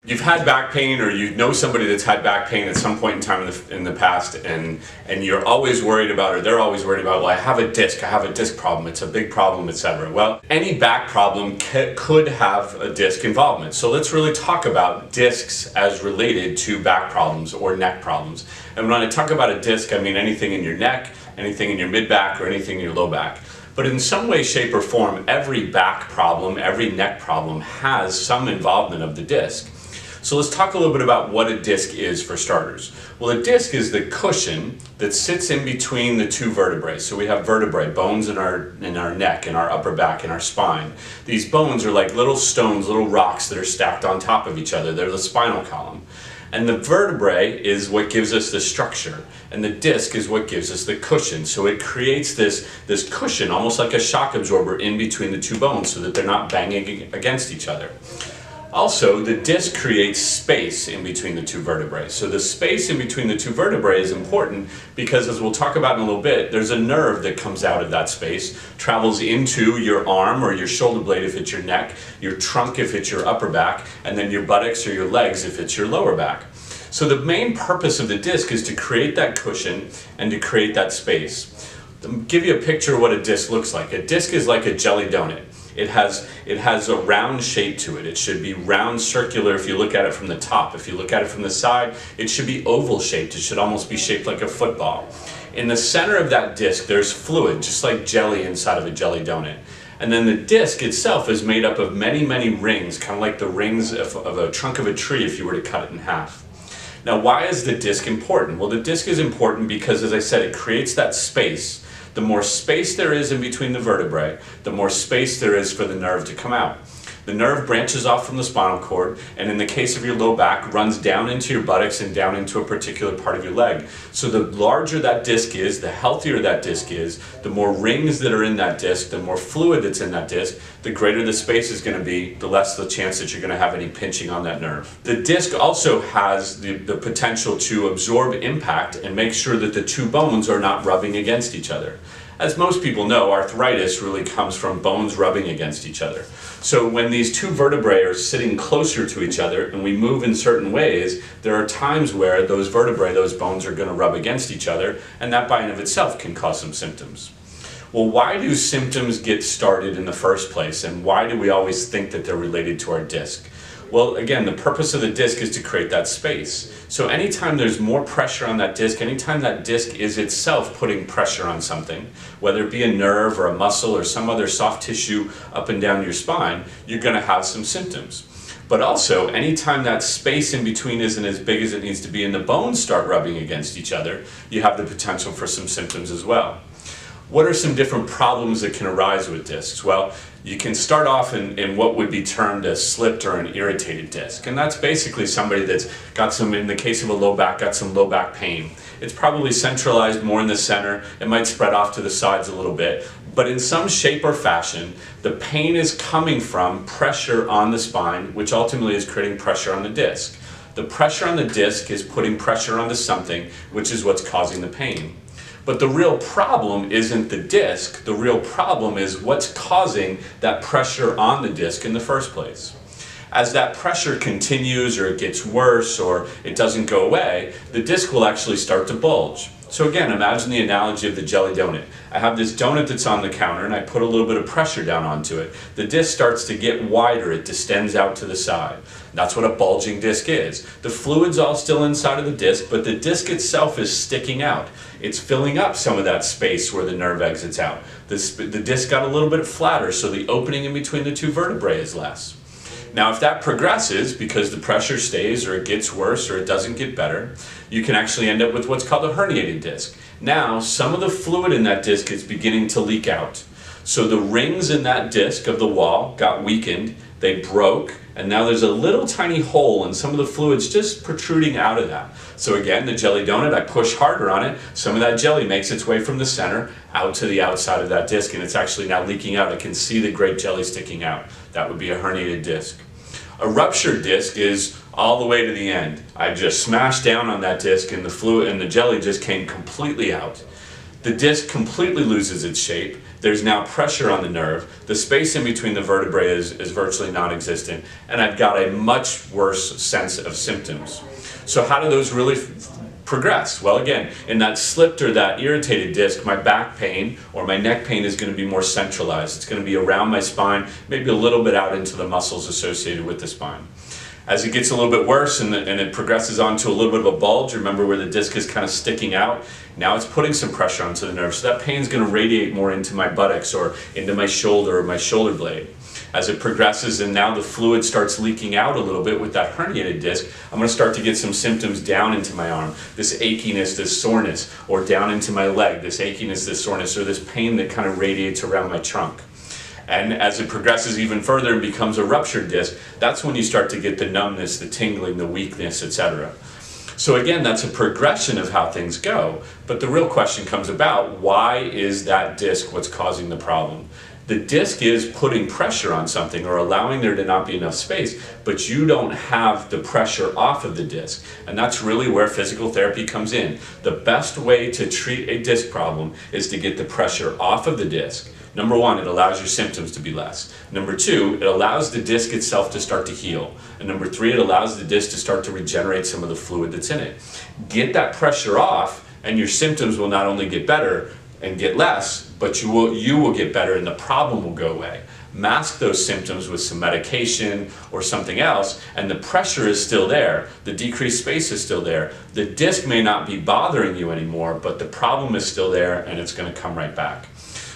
You've had back pain, or you know somebody that's had back pain at some point in time in the past, and you're always worried about, or they're always worried about, well, I have a disc problem, it's a big problem, etc. Well, any back problem could have a disc involvement. So let's really talk about discs as related to back problems or neck problems. And when I talk about a disc, I mean anything in your neck, anything in your mid-back, or anything in your low back. But in some way, shape, or form, every back problem, every neck problem has some involvement of the disc. So let's talk a little bit about what a disc is for starters. Well, a disc is the cushion that sits in between the two vertebrae. So we have vertebrae, bones in our neck, in our upper back, in our spine. These bones are like little stones, little rocks that are stacked on top of each other. They're the spinal column. And the vertebrae is what gives us the structure, and the disc is what gives us the cushion. So it creates this cushion, almost like a shock absorber, in between the two bones so that they're not banging against each other. Also, the disc creates space in between the two vertebrae. So the space in between the two vertebrae is important because, as we'll talk about in a little bit, there's a nerve that comes out of that space, travels into your arm or your shoulder blade if it's your neck, your trunk if it's your upper back, and then your buttocks or your legs if it's your lower back. So the main purpose of the disc is to create that cushion and to create that space. I'll give you a picture of what a disc looks like. A disc is like a jelly donut. It has a round shape to it. It should be round, circular if you look at it from the top. If you look at it from the side, it should be oval shaped. It should almost be shaped like a football. In the center of that disc, there's fluid, just like jelly inside of a jelly donut. And then the disc itself is made up of many, many rings, kind of like the rings of a trunk of a tree if you were to cut it in half. Now, why is the disc important? Well, the disc is important because, as I said, it creates that space. The more space there is in between the vertebrae, the more space there is for the nerve to come out. The nerve branches off from the spinal cord, and in the case of your low back, runs down into your buttocks and down into a particular part of your leg. So the larger that disc is, the healthier that disc is, the more rings that are in that disc, the more fluid that's in that disc, the greater the space is going to be, the less the chance that you're going to have any pinching on that nerve. The disc also has the potential to absorb impact and make sure that the two bones are not rubbing against each other. As most people know, arthritis really comes from bones rubbing against each other. So when these two vertebrae are sitting closer to each other and we move in certain ways, there are times where those vertebrae, those bones, are going to rub against each other, and that by and of itself can cause some symptoms. Well, why do symptoms get started in the first place, and why do we always think that they're related to our disc? Well, again, the purpose of the disc is to create that space. So anytime there's more pressure on that disc, anytime that disc is itself putting pressure on something, whether it be a nerve or a muscle or some other soft tissue up and down your spine, you're going to have some symptoms. But also, anytime that space in between isn't as big as it needs to be and the bones start rubbing against each other, you have the potential for some symptoms as well. What are some different problems that can arise with discs? Well, you can start off in what would be termed a slipped or an irritated disc. And that's basically somebody that's got some, in the case of a low back, got some low back pain. It's probably centralized more in the center. It might spread off to the sides a little bit. But in some shape or fashion, the pain is coming from pressure on the spine, which ultimately is creating pressure on the disc. The pressure on the disc is putting pressure onto something, which is what's causing the pain. But the real problem isn't the disc. The real problem is what's causing that pressure on the disc in the first place. As that pressure continues, or it gets worse, or it doesn't go away, the disc will actually start to bulge. So again, imagine the analogy of the jelly donut. I have this donut that's on the counter and I put a little bit of pressure down onto it. The disc starts to get wider, it distends out to the side. That's what a bulging disc is. The fluid's all still inside of the disc, but the disc itself is sticking out. It's filling up some of that space where the nerve exits out. The disc got a little bit flatter, so the opening in between the two vertebrae is less. Now, if that progresses because the pressure stays, or it gets worse, or it doesn't get better, you can actually end up with what's called a herniated disc. Now, some of the fluid in that disc is beginning to leak out. So the rings in that disc of the wall got weakened, they broke, and now there's a little tiny hole and some of the fluid's just protruding out of that. So again, the jelly donut, I push harder on it, some of that jelly makes its way from the center out to the outside of that disc, and it's actually now leaking out. I can see the great jelly sticking out. That would be a herniated disc. A ruptured disc is all the way to the end. I just smashed down on that disc and the fluid and the jelly just came completely out. The disc completely loses its shape. There's now pressure on the nerve. The space in between the vertebrae is virtually non-existent, and I've got a much worse sense of symptoms. So how do those really progress? Well, again, in that slipped or that irritated disc, my back pain or my neck pain is going to be more centralized. It's going to be around my spine, maybe a little bit out into the muscles associated with the spine. As it gets a little bit worse and it progresses onto a little bit of a bulge, remember where the disc is kind of sticking out, now it's putting some pressure onto the nerve. So that pain is going to radiate more into my buttocks or into my shoulder or my shoulder blade. As it progresses and now the fluid starts leaking out a little bit with that herniated disc, I'm going to start to get some symptoms down into my arm. This achiness, this soreness, or down into my leg, this achiness, this soreness, or this pain that kind of radiates around my trunk. And as it progresses even further and becomes a ruptured disc, that's when you start to get the numbness, the tingling, the weakness, etc. So again, that's a progression of how things go. But the real question comes about, why is that disc what's causing the problem? The disc is putting pressure on something or allowing there to not be enough space, but you don't have the pressure off of the disc. And that's really where physical therapy comes in. The best way to treat a disc problem is to get the pressure off of the disc. Number one, it allows your symptoms to be less. Number two, it allows the disc itself to start to heal. And number three, it allows the disc to start to regenerate some of the fluid that's in it. Get that pressure off and your symptoms will not only get better and get less, but you will get better and the problem will go away. Mask those symptoms with some medication or something else, and the pressure is still there. The decreased space is still there. The disc may not be bothering you anymore, but the problem is still there and it's going to come right back.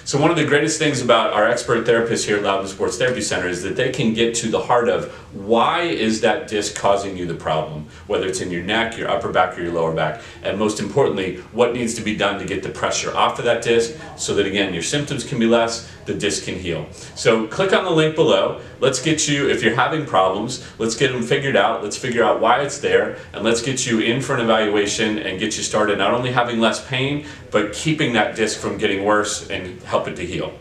So one of the greatest things about our expert therapists here at Loudon Sports Therapy Center is that they can get to the heart of why is that disc causing you the problem, whether it's in your neck, your upper back, or your lower back, and most importantly, what needs to be done to get the pressure off of that disc so that again, your symptoms can be less, the disc can heal. So click on the link below. Let's get you, if you're having problems, let's get them figured out, let's figure out why it's there, and let's get you in for an evaluation and get you started not only having less pain, but keeping that disc from getting worse and help it to heal.